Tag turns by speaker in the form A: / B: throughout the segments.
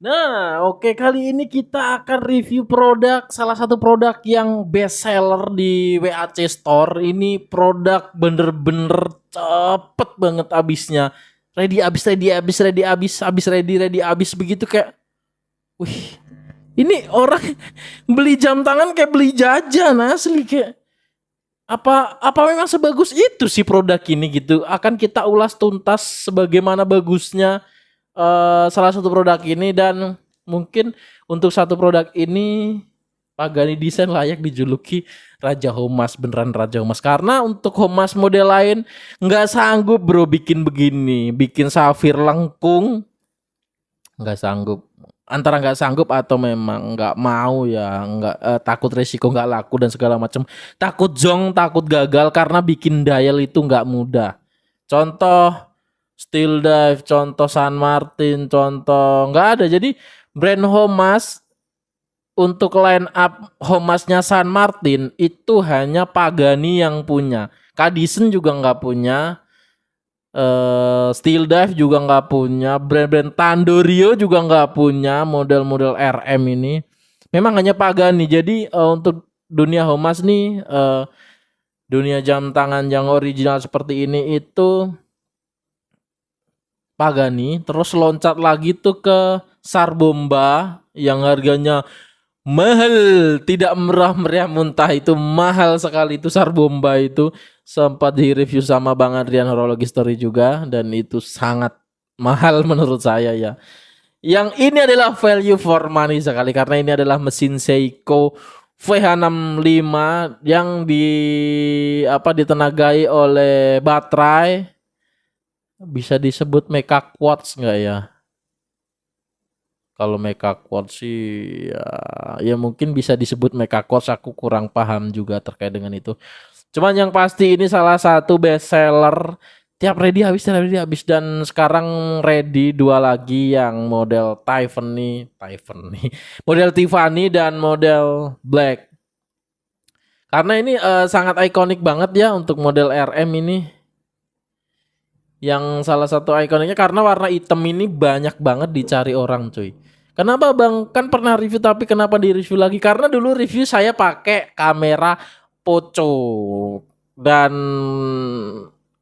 A: Nah, oke, kali ini kita akan review produk, salah satu produk yang best seller di WAC Store. Ini produk bener-bener cepet banget habisnya. Ready habis, ready habis, ready habis, habis ready habis begitu kayak, wih, ini orang beli jam tangan kayak beli jajan asli kayak. Apa memang sebagus itu sih produk ini gitu? Akan kita ulas tuntas sebagaimana bagusnya salah satu produk ini, dan mungkin untuk satu produk ini Pagani Design layak dijuluki Raja Homas, beneran Raja Homas, karena untuk Homas model lain nggak sanggup bro bikin begini, bikin safir lengkung nggak sanggup, antara nggak sanggup atau memang nggak mau ya, nggak takut resiko nggak laku dan segala macam, takut zong, takut gagal karena bikin dial itu nggak mudah. Contoh Steel Dive, contoh San Martin, contoh nggak ada. Jadi brand Homas untuk line up Homasnya San Martin itu hanya Pagani yang punya. Cadisen juga nggak punya. Steel Dive juga nggak punya. Brand-brand Tandorio juga nggak punya model-model RM ini. Memang hanya Pagani. Jadi untuk dunia Homas nih, dunia jam tangan yang original seperti ini itu Pagani, terus loncat lagi tuh ke Sarbomba yang harganya mahal, tidak murah-meriah muntah, itu mahal sekali itu Sarbomba itu. Sempat di-review sama Bang Adrian Horologi Story juga, dan itu sangat mahal menurut saya ya. Yang ini adalah value for money sekali karena ini adalah mesin Seiko VH65 yang ditenagai oleh baterai. Bisa disebut mecha quartz nggak ya? Kalau mecha quartz sih ya mungkin bisa disebut mecha quartz, aku kurang paham juga terkait dengan itu. Cuman yang pasti ini salah satu best seller, tiap ready habis, dan sekarang ready dua lagi yang model Tiffany, model Tiffany dan model Black. Karena ini sangat ikonik banget ya untuk model RM ini. Yang salah satu ikoniknya karena warna hitam ini banyak banget dicari orang cuy. Kenapa bang? Kan pernah review tapi kenapa di review lagi? Karena dulu review saya pakai kamera Poco dan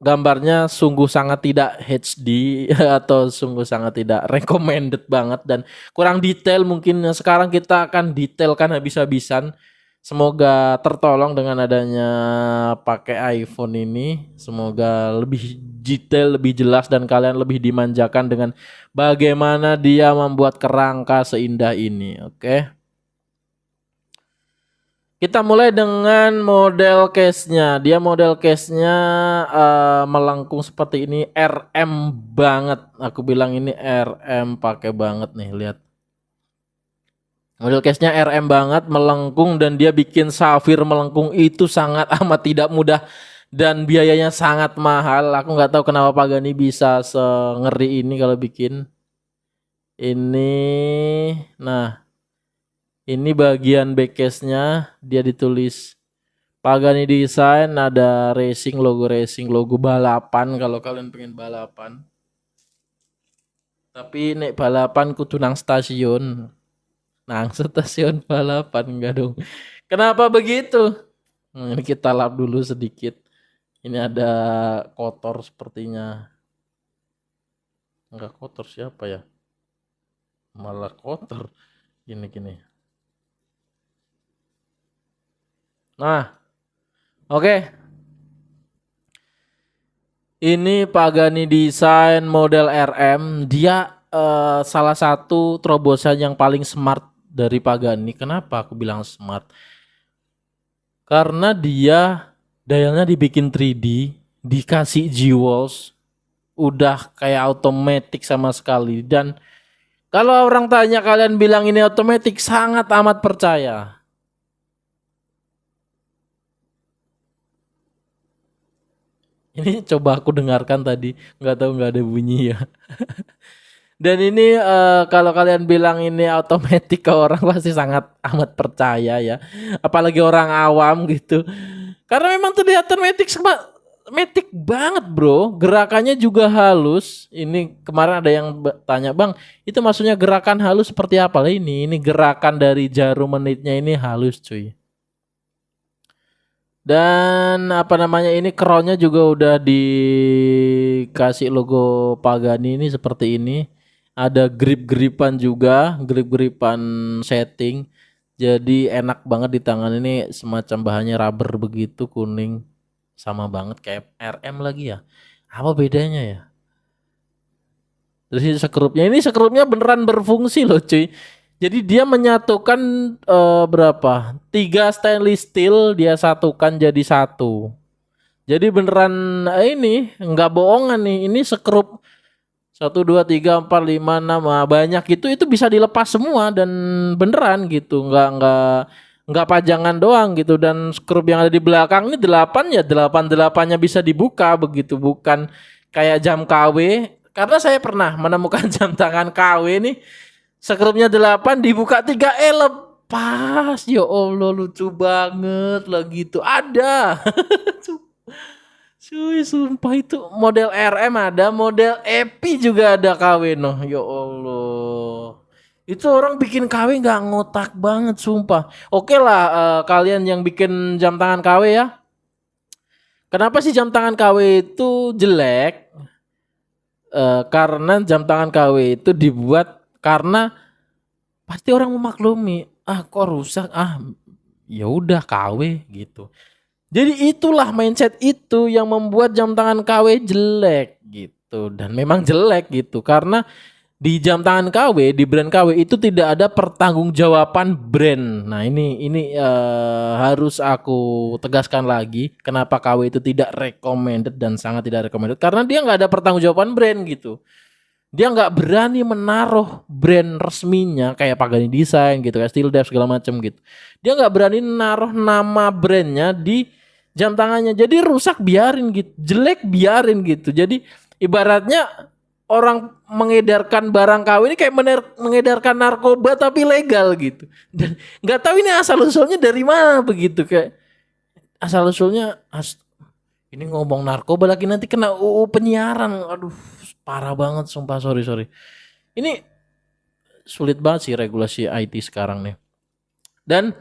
A: gambarnya sungguh sangat tidak HD atau sungguh sangat tidak recommended banget dan kurang detail. Mungkin sekarang kita akan detailkan habis-habisan. Semoga tertolong dengan adanya pakai iPhone ini. Semoga lebih detail, lebih jelas, dan kalian lebih dimanjakan dengan bagaimana dia membuat kerangka seindah ini. Oke. Kita mulai dengan model case-nya. Dia model case-nya melengkung seperti ini, RM banget. Aku bilang ini RM pakai banget nih, lihat. Model case-nya RM banget, melengkung, dan dia bikin safir melengkung itu sangat amat tidak mudah dan biayanya sangat mahal. Aku nggak tahu kenapa Pagani bisa sengeri ini kalau bikin ini. Nah, ini bagian back case-nya, dia ditulis Pagani Design, ada racing, logo balapan kalau kalian pengen balapan. Tapi nek balapan kudu nang stasiun. Nang stasiun balapan enggak dong. Kenapa begitu? Ini kita lap dulu sedikit. Ini ada kotor sepertinya. Enggak kotor, siapa ya? Malah kotor. Gini. Nah, oke. Ini Pagani Design model RM. Dia salah satu terobosan yang paling smart dari Pagani. Kenapa aku bilang smart? Karena dia dialnya dibikin 3D, dikasih G-Walls, udah kayak otomatis sama sekali. Dan kalau orang tanya kalian bilang ini otomatis, sangat amat percaya. Ini coba aku dengarkan tadi, nggak tahu, nggak ada bunyi ya. Dan ini kalau kalian bilang ini otomatis ke orang pasti sangat amat percaya ya. Apalagi orang awam gitu. Karena memang terlihat otomatis metik banget bro, gerakannya juga halus. Ini kemarin ada yang tanya, bang itu maksudnya gerakan halus seperti apa lah ini gerakan dari jarum menitnya ini halus cuy. Dan apa namanya ini crownnya juga udah dikasih logo Pagani ini seperti ini. Ada grip-gripan juga, grip-gripan setting. Jadi enak banget di tangan ini, semacam bahannya rubber begitu kuning. Sama banget kayak RM lagi ya. Apa bedanya ya? Terus ini sekrupnya beneran berfungsi loh cuy. Jadi dia menyatukan berapa? 3 stainless steel dia satukan jadi satu. Jadi beneran ini nggak bohongan nih. Ini sekrup 1, 2, 3, 4, 5, 6 banyak itu bisa dilepas semua dan beneran gitu. Nggak pajangan doang gitu, dan skrup yang ada di belakang ini 8 ya 8-8-nya bisa dibuka begitu, bukan kayak jam KW. Karena saya pernah menemukan jam tangan KW nih skrupnya 8 dibuka 3 lepas. Ya Allah lucu banget lah gitu. Ada. Cuy sumpah itu model RM ada, model Epi juga ada KW noh. Ya Allah. Itu orang bikin KW nggak ngotak banget sumpah. Oke lah kalian yang bikin jam tangan KW ya. Kenapa sih jam tangan KW itu jelek? Karena jam tangan KW itu dibuat karena pasti orang memaklumi, kok rusak, ya udah KW gitu. Jadi itulah mindset itu yang membuat jam tangan KW jelek gitu, dan memang jelek gitu karena di jam tangan KW, di brand KW itu tidak ada pertanggungjawaban brand. Nah ini harus aku tegaskan lagi kenapa KW itu tidak recommended dan sangat tidak recommended, karena dia nggak ada pertanggungjawaban brand gitu. Dia nggak berani menaruh brand resminya kayak Pagani Design gitu, kayak Steel Dev segala macam gitu. Dia nggak berani naruh nama brandnya di jam tangannya. Jadi rusak biarin gitu, jelek biarin gitu. Jadi ibaratnya orang mengedarkan barang KW ini kayak mengedarkan narkoba tapi legal gitu. Dan nggak tahu ini asal usulnya dari mana begitu, kayak asal usulnya ini ngomong narkoba lagi nanti kena UU penyiaran. Aduh, parah banget sumpah, sorry. Ini sulit banget sih regulasi IT sekarang nih. Dan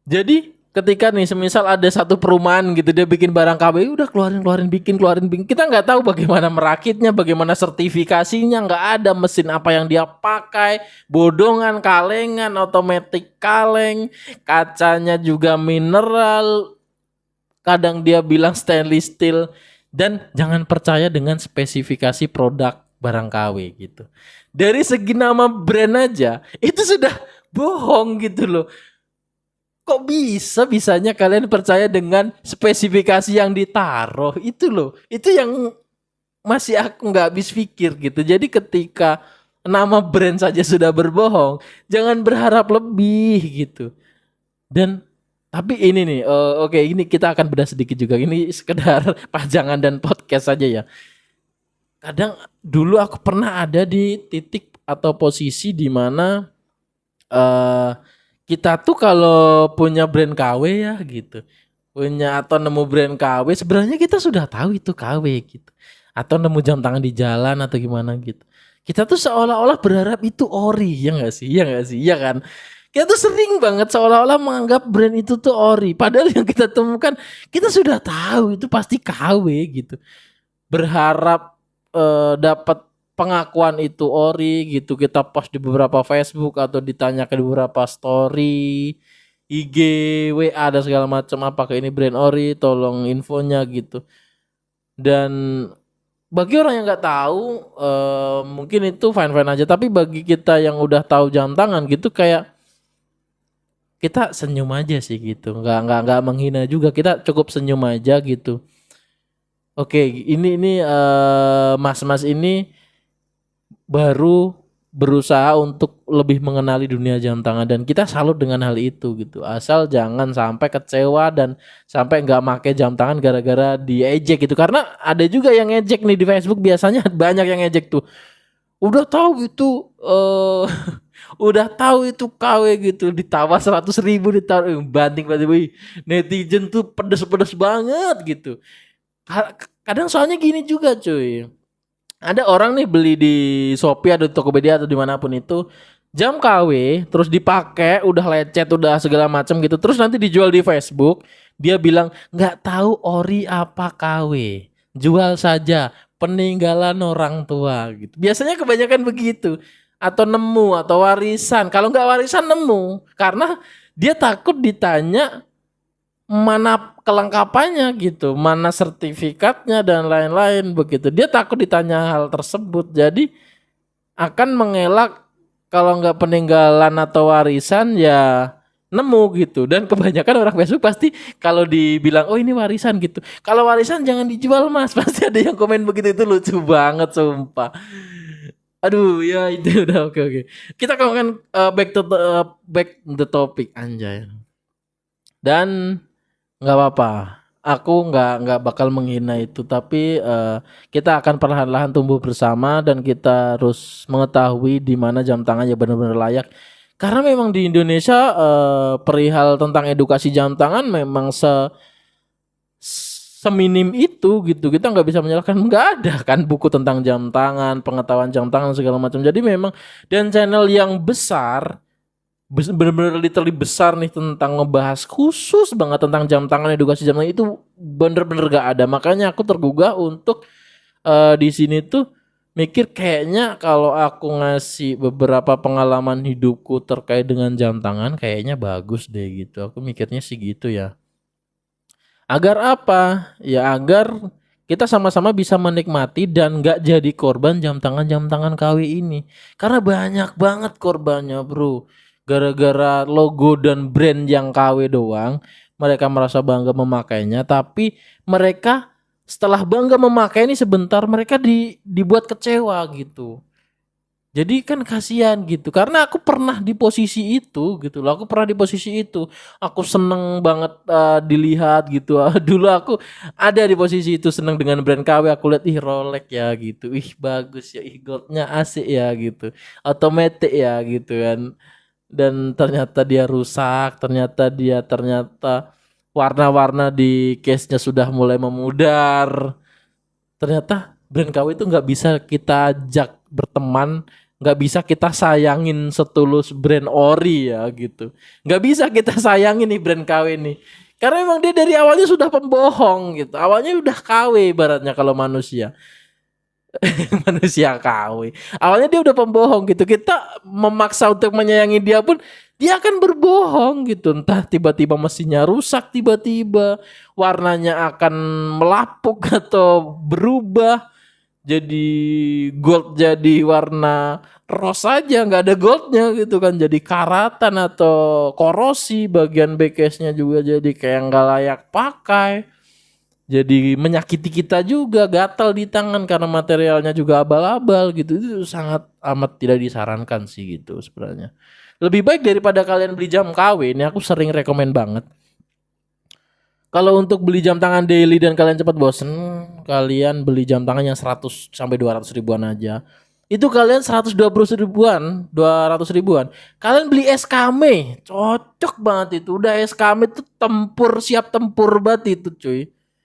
A: jadi ketika nih semisal ada satu perumahan gitu dia bikin barang KW, udah keluarin bikin. Kita nggak tahu bagaimana merakitnya, bagaimana sertifikasinya, nggak ada mesin apa yang dia pakai, bodongan, kalengan, otomatis kaleng, kacanya juga mineral, kadang dia bilang stainless steel. Dan jangan percaya dengan spesifikasi produk barang KW gitu. Dari segi nama brand aja itu sudah bohong gitu loh. Kok bisanya kalian percaya dengan spesifikasi yang ditaruh itu loh. Itu yang masih aku nggak habis pikir gitu. Jadi ketika nama brand saja sudah berbohong, jangan berharap lebih gitu. Dan tapi ini nih, oke, ini kita akan bedah sedikit juga. Ini sekedar pajangan dan podcast saja ya. Kadang dulu aku pernah ada di titik atau posisi di mana kita tuh kalau punya brand KW ya gitu, punya atau nemu brand KW, sebenarnya kita sudah tahu itu KW gitu. Atau nemu jam tangan di jalan atau gimana gitu. Kita tuh seolah-olah berharap itu ori, ya nggak sih? Iya kan? Kita tuh sering banget seolah-olah menganggap brand itu tuh ori. Padahal yang kita temukan kita sudah tahu itu pasti KW gitu. Berharap dapat pengakuan itu ori gitu. Kita post di beberapa Facebook atau ditanyakan di beberapa story, IG, WA dan segala macam, apakah ini brand ori, tolong infonya gitu. Dan bagi orang yang nggak tahu mungkin itu fine-fine aja. Tapi bagi kita yang udah tahu jam tangan gitu, kayak kita senyum aja sih gitu, nggak menghina juga, kita cukup senyum aja gitu. Oke, ini mas-mas ini baru berusaha untuk lebih mengenali dunia jam tangan dan kita salut dengan hal itu gitu. Asal jangan sampai kecewa dan sampai nggak make jam tangan gara-gara diejek gitu, karena ada juga yang ngejek nih di Facebook, biasanya banyak yang ngejek tuh. Udah tahu itu udah tahu itu KW gitu, ditawar 100.000 ditaruh banting, netizen tuh pedes banget gitu. Kadang soalnya gini juga cuy. Ada orang nih beli di Shopee atau di Tokopedia atau dimanapun itu jam KW terus dipakai udah lecet udah segala macam gitu terus nanti dijual di Facebook dia bilang nggak tahu ori apa KW jual saja peninggalan orang tua gitu biasanya kebanyakan begitu atau nemu atau warisan kalau nggak warisan nemu karena dia takut ditanya mana kelengkapannya gitu, mana sertifikatnya dan lain-lain begitu. Dia takut ditanya hal tersebut, jadi akan mengelak kalau nggak peninggalan atau warisan ya nemu gitu. Dan kebanyakan orang Facebook pasti kalau dibilang oh ini warisan gitu. Kalau warisan jangan dijual mas, pasti ada yang komen begitu itu lucu banget sumpah. Aduh ya itu udah oke. Kita ngomongin back the topic anjay. Dan nggak apa-apa. Aku nggak bakal menghina itu, tapi kita akan perlahan-lahan tumbuh bersama dan kita harus mengetahui di mana jam tangan ya benar-benar layak. Karena memang di Indonesia perihal tentang edukasi jam tangan memang seminim itu gitu. Kita nggak bisa menyalahkan, nggak ada kan buku tentang jam tangan, pengetahuan jam tangan segala macam. Jadi memang dan channel yang besar bener-bener literally besar nih tentang ngebahas khusus banget tentang jam tangan edukasi jam tangan itu bener-bener gak ada makanya aku tergugah untuk di sini tuh mikir kayaknya kalau aku ngasih beberapa pengalaman hidupku terkait dengan jam tangan kayaknya bagus deh gitu aku mikirnya sih gitu ya agar apa ya agar kita sama-sama bisa menikmati dan gak jadi korban jam tangan KW ini karena banyak banget korbannya bro gara-gara logo dan brand yang KW doang mereka merasa bangga memakainya tapi mereka setelah bangga memakai ini sebentar mereka dibuat kecewa gitu jadi kan kasihan gitu karena aku pernah di posisi itu gitu loh aku pernah di posisi itu aku seneng banget dilihat gitu dulu aku ada di posisi itu seneng dengan brand KW aku lihat ih Rolex ya gitu ih bagus ya ih goldnya asik ya gitu otomatis ya gitu kan dan ternyata dia rusak, ternyata warna-warna di case-nya sudah mulai memudar. Ternyata brand KW itu nggak bisa kita ajak berteman, nggak bisa kita sayangin setulus brand ori ya gitu. Nggak bisa kita sayangin nih brand KW nih. Karena memang dia dari awalnya sudah pembohong gitu. Awalnya udah KW ibaratnya kalau manusia. Manusia KW. Awalnya dia udah pembohong gitu. Kita memaksa untuk menyayangi dia pun dia akan berbohong gitu. Entah tiba-tiba mesinnya rusak tiba-tiba, warnanya akan melapuk atau berubah jadi gold jadi warna rose aja nggak ada goldnya gitu kan jadi karatan atau korosi bagian backcase-nya juga jadi kayak nggak layak pakai jadi menyakiti kita juga gatal di tangan karena materialnya juga abal-abal gitu itu sangat amat tidak disarankan sih gitu sebenarnya lebih baik daripada kalian beli jam KW ini aku sering rekomen banget kalau untuk beli jam tangan daily dan kalian cepat bosen kalian beli jam tangan yang 100 sampai 200 ribuan aja itu kalian 120 ribuan 200 ribuan kalian beli SKM cocok banget itu udah SKM itu tempur siap tempur banget itu cuy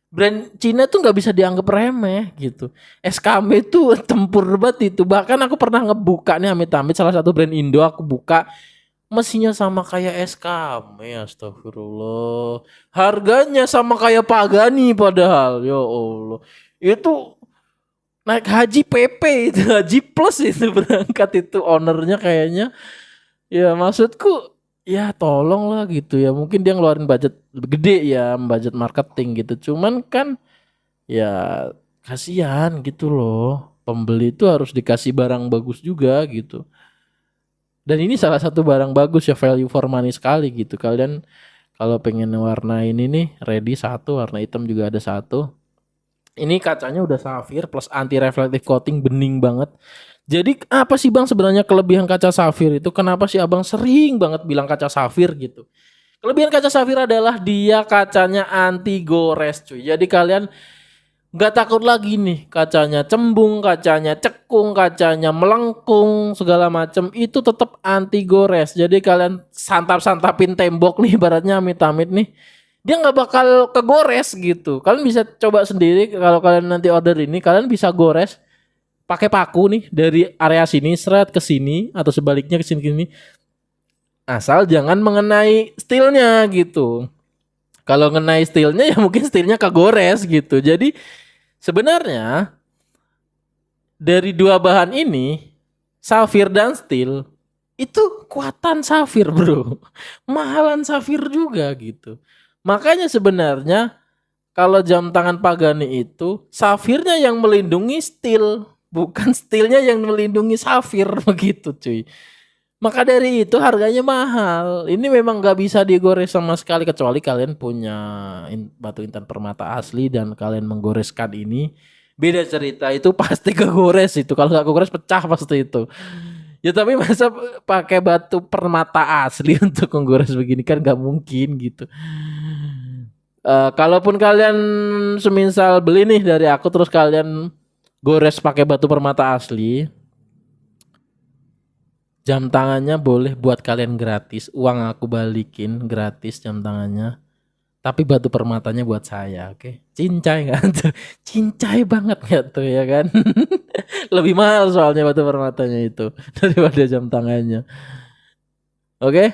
A: brand Cina tuh nggak bisa dianggap remeh gitu. SKM itu tempur banget itu. Bahkan aku pernah ngebuka nih amit-amit salah satu brand Indo aku buka mesinnya sama kayak SKM. Astagfirullah. Harganya sama kayak Pagani padahal. Ya Allah. Itu naik haji PP itu haji plus itu berangkat itu ownernya kayaknya. Ya maksudku ya tolong lah gitu ya mungkin dia ngeluarin budget lebih gede ya budget marketing gitu cuman kan ya kasihan gitu loh pembeli itu harus dikasih barang bagus juga gitu dan ini salah satu barang bagus ya value for money sekali gitu kalian kalau pengen warna ini nih ready satu warna hitam juga ada satu ini kacanya udah safir plus anti reflective coating bening banget jadi apa sih bang sebenarnya kelebihan kaca safir itu? Kenapa sih abang sering banget bilang kaca safir gitu? Kelebihan kaca safir adalah dia kacanya anti gores cuy. Jadi kalian nggak takut lagi nih kacanya cembung, kacanya cekung, kacanya melengkung segala macam itu tetap anti gores. Jadi kalian santap-santapin tembok nih, ibaratnya amit-amit nih. dia nggak bakal kegores gitu. Kalian bisa coba sendiri kalau kalian nanti order ini, kalian bisa gores pakai paku nih dari area sini seret ke sini atau sebaliknya ke sini. Asal jangan mengenai steelnya gitu. Kalau mengenai steelnya ya mungkin steelnya kegores gitu. Jadi sebenarnya dari dua bahan ini, safir dan steel, itu kuatan safir bro. Mahalan safir juga gitu. Makanya sebenarnya kalau jam tangan Pagani itu safirnya yang melindungi steel, bukan steelnya yang melindungi safir begitu cuy. Maka dari itu harganya mahal. Ini memang gak bisa digores sama sekali kecuali kalian punya batu intan permata asli dan kalian menggoreskan ini. Beda cerita itu pasti kegores itu. Kalau nggak kegores pecah pasti itu. Ya tapi masa pakai batu permata asli untuk menggores begini kan nggak mungkin gitu. Kalaupun kalian semisal beli nih dari aku terus kalian gores pakai batu permata asli, jam tangannya boleh buat kalian gratis. Uang aku balikin gratis jam tangannya. Tapi batu permatanya buat saya, oke? Cincai nggak tuh? Cincai banget nggak tuh ya kan? Lebih mahal soalnya batu permatanya itu daripada jam tangannya. Oke?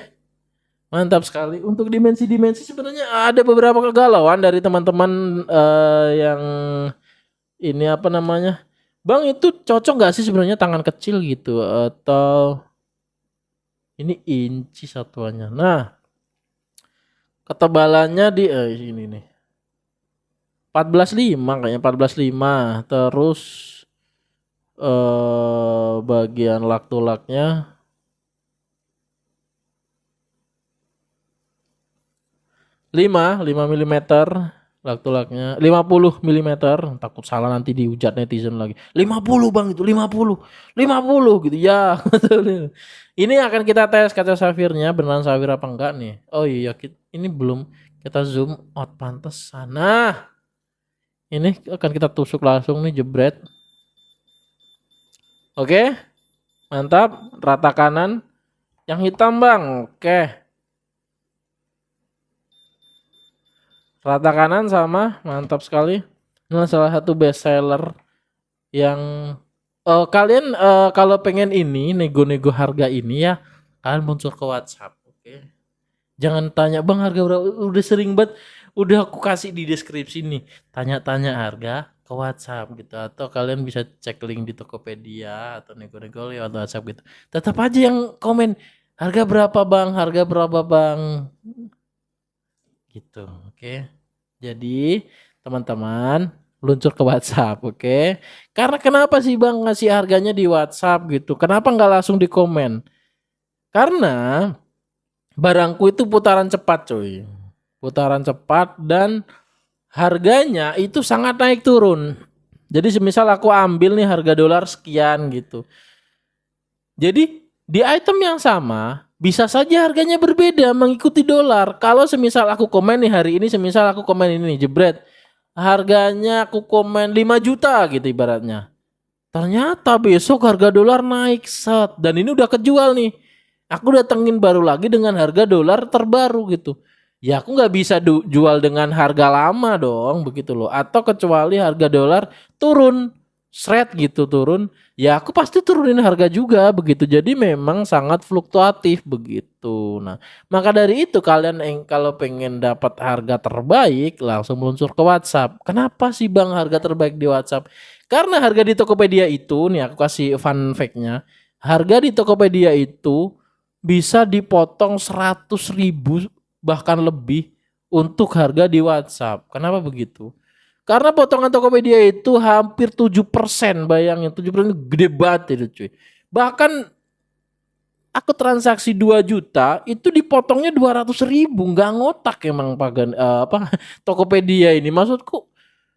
A: Mantap sekali. Untuk dimensi-dimensi sebenarnya ada beberapa kegalauan dari teman-teman yang ini apa namanya? Bang itu cocok nggak sih sebenarnya tangan kecil gitu atau ini inci satuannya. Nah, ketebalannya di ini nih. 14,5 kayaknya 14,5. Terus bagian lak-tulaknya 5 milimeter, lak-tulaknya 50 milimeter. Takut salah nanti dihujat netizen lagi. 50 Bang itu 50 gitu ya. Ini akan kita tes kaca safirnya beneran safir apa enggak nih. Oh iya ini belum kita zoom out pantesan. Nah, ini akan kita tusuk langsung nih jebret. Oke. Mantap, rata kanan. Yang hitam Bang. Oke. Rata kanan sama, mantap sekali. Ini salah satu best seller yang kalian kalau pengen ini nego-nego harga ini ya, kalian muncul ke WhatsApp, oke. Jangan tanya Bang harga berapa, udah sering banget, udah aku kasih di deskripsi nih. Tanya-tanya harga ke WhatsApp gitu atau kalian bisa cek link di Tokopedia atau nego-nego lewat WhatsApp gitu. Tetap aja yang komen harga berapa Bang, harga berapa Bang. Gitu, oke. Jadi teman-teman luncur ke WhatsApp, oke? Karena kenapa sih Bang ngasih harganya di WhatsApp gitu? Kenapa nggak langsung di komen? Karena barangku itu putaran cepat, cuy. Putaran cepat dan harganya itu sangat naik turun. Jadi semisal aku ambil nih harga dolar sekian gitu. Jadi di item yang sama bisa saja harganya berbeda mengikuti dolar. Kalau semisal aku komen nih hari ini, semisal aku komen ini nih jebret, harganya aku komen 5 juta gitu ibaratnya. Ternyata besok harga dolar naik set dan ini udah kejual nih. Aku datengin baru lagi dengan harga dolar terbaru gitu. Ya aku nggak bisa jual dengan harga lama dong begitu loh. Atau kecuali harga dolar turun, shred gitu turun. Ya aku pasti turunin harga juga begitu. Jadi memang sangat fluktuatif begitu. Nah maka dari itu kalian kalau pengen dapat harga terbaik langsung meluncur ke WhatsApp. Kenapa sih Bang harga terbaik di WhatsApp? Karena harga di Tokopedia itu, nih aku kasih fun fact-nya, harga di Tokopedia itu bisa dipotong 100.000 bahkan lebih untuk harga di WhatsApp. Kenapa begitu? Karena potongan Tokopedia itu hampir 7%, bayangin 7% gede banget itu cuy. Bahkan aku transaksi 2 juta itu dipotongnya 200.000, nggak ngotak emang Tokopedia ini. Maksudku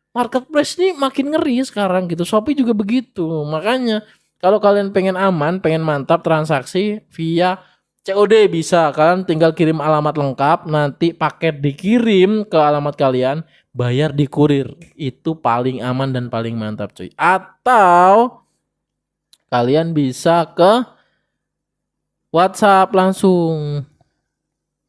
A: marketplace ini makin ngeri sekarang gitu. Shopee juga begitu. Makanya kalau kalian pengen aman, pengen mantap transaksi via COD bisa. Kalian tinggal kirim alamat lengkap, nanti paket dikirim ke alamat kalian, bayar di kurir. Itu paling aman dan paling mantap cuy. Atau kalian bisa ke WhatsApp langsung.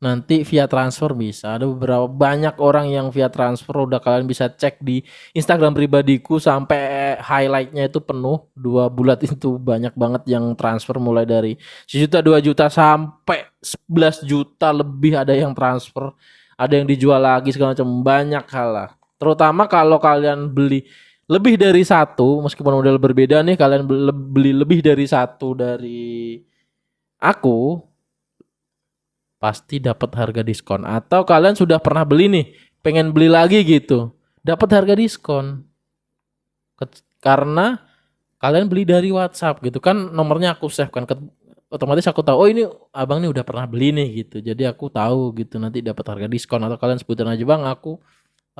A: Nanti via transfer bisa. Ada beberapa banyak orang yang via transfer, udah kalian bisa cek di Instagram pribadiku sampai highlightnya itu penuh 2 bulat itu banyak banget yang transfer mulai dari 1 juta 2 juta sampai 11 juta lebih ada yang transfer, ada yang dijual lagi segala macam banyak hal lah. Terutama kalau kalian beli lebih dari satu, meskipun model berbeda nih, kalian beli lebih dari satu dari aku pasti dapat harga diskon. Atau kalian sudah pernah beli nih, pengen beli lagi gitu, dapat harga diskon. Karena kalian beli dari WhatsApp gitu kan, nomornya aku save kan, otomatis aku tahu oh ini abang nih udah pernah beli nih gitu. Jadi aku tahu gitu nanti dapat harga diskon. Atau kalian sebutin aja bang aku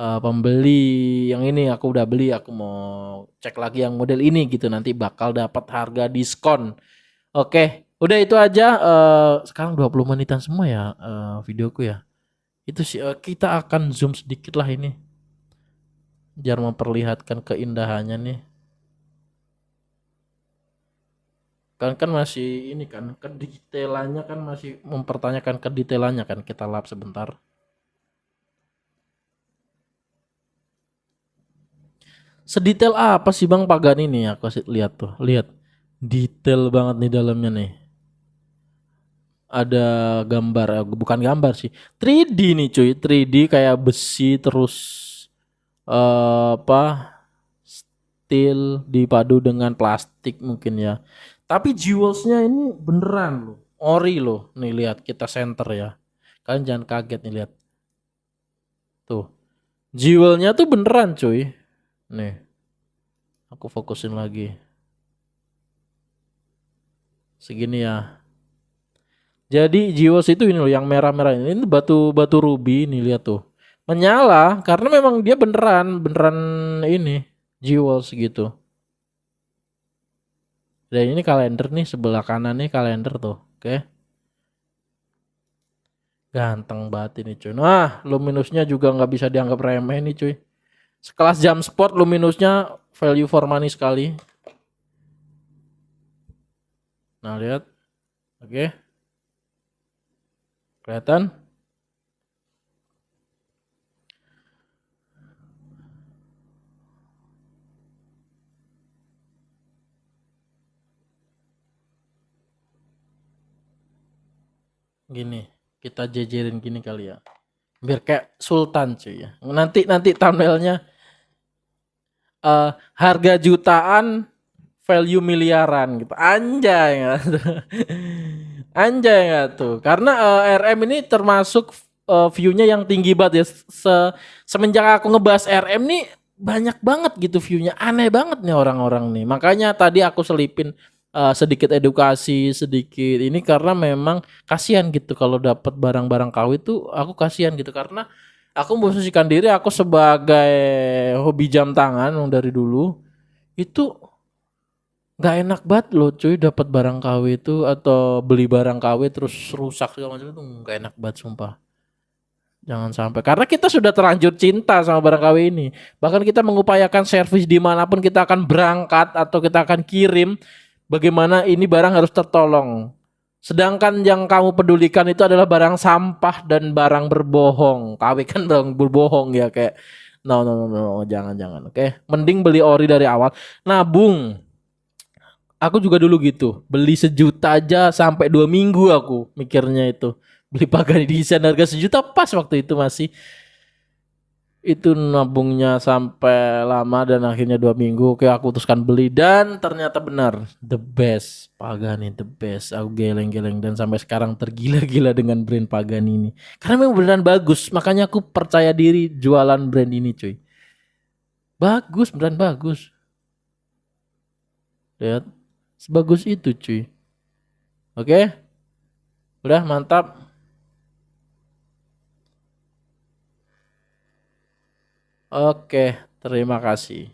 A: pembeli yang ini, aku udah beli, aku mau cek lagi yang model ini gitu, nanti bakal dapat harga diskon. Oke, udah itu aja. Sekarang 20 menitan semua ya videoku ya. Itu sih kita akan zoom sedikit lah ini biar memperlihatkan keindahannya nih. Kan masih ini kan kedetailannya kan masih mempertanyakan kedetailannya kan. Kita lap sebentar. Sedetail apa sih Bang Pagani nih? Aku lihat tuh, lihat detail banget nih dalamnya nih. Ada gambar, bukan gambar sih, 3D nih cuy, 3D kayak besi terus apa steel dipadu dengan plastik mungkin ya. Tapi jewelsnya ini beneran loh, ori loh. Nih lihat kita center ya. Kalian jangan kaget nih lihat. Tuh, jewelnya tuh beneran cuy. Nih, aku fokusin lagi. Segini ya. Jadi jewels itu ini loh yang merah-merah ini batu ruby nih lihat tuh. Menyala karena memang dia beneran ini jewels gitu. Dan ini kalender nih sebelah kanan nih kalender tuh. Oke. Ganteng banget ini cuy. Nah, luminusnya juga nggak bisa dianggap remeh nih cuy. Sekelas jam sport luminusnya value for money sekali. Nah, lihat. Oke. Kelihatan? Gini, kita jejerin gini kali ya. Biar kayak sultan cuy ya. Nanti thumbnailnya harga jutaan value miliaran gitu. Anjay nggak tuh? Anjay nggak tuh? Karena RM ini termasuk view-nya yang tinggi banget ya. Semenjak aku ngebahas RM nih banyak banget gitu view-nya. Aneh banget nih orang-orang nih. Makanya tadi aku selipin sedikit edukasi, sedikit ini karena memang kasihan gitu kalau dapat barang-barang KW itu aku kasihan gitu karena aku memposisikan diri aku sebagai hobi jam tangan dari dulu itu nggak enak banget loh cuy dapat barang KW itu atau beli barang KW terus rusak segala macam itu nggak enak banget sumpah. Jangan sampai karena kita sudah terlanjur cinta sama barang KW ini. Bahkan kita mengupayakan servis dimanapun kita akan berangkat atau kita akan kirim. Bagaimana ini barang harus tertolong. Sedangkan yang kamu pedulikan itu adalah barang sampah dan barang berbohong. KW kan barang berbohong ya kayak no, jangan oke. Mending beli ori dari awal. Nabung. Aku juga dulu gitu. Beli 1 juta aja sampai 2 minggu aku mikirnya itu. Beli Pagani Design harga 1 juta pas waktu itu masih. Itu nabungnya sampai lama dan akhirnya 2 minggu. Oke aku putuskan beli dan ternyata benar. The best. Pagani the best. Aku geleng-geleng dan sampai sekarang tergila-gila dengan brand Pagani ini. Karena memang beneran bagus. Makanya aku percaya diri jualan brand ini cuy. Bagus, beneran bagus. Lihat. Sebagus itu cuy. Oke. Udah mantap. Oke, terima kasih.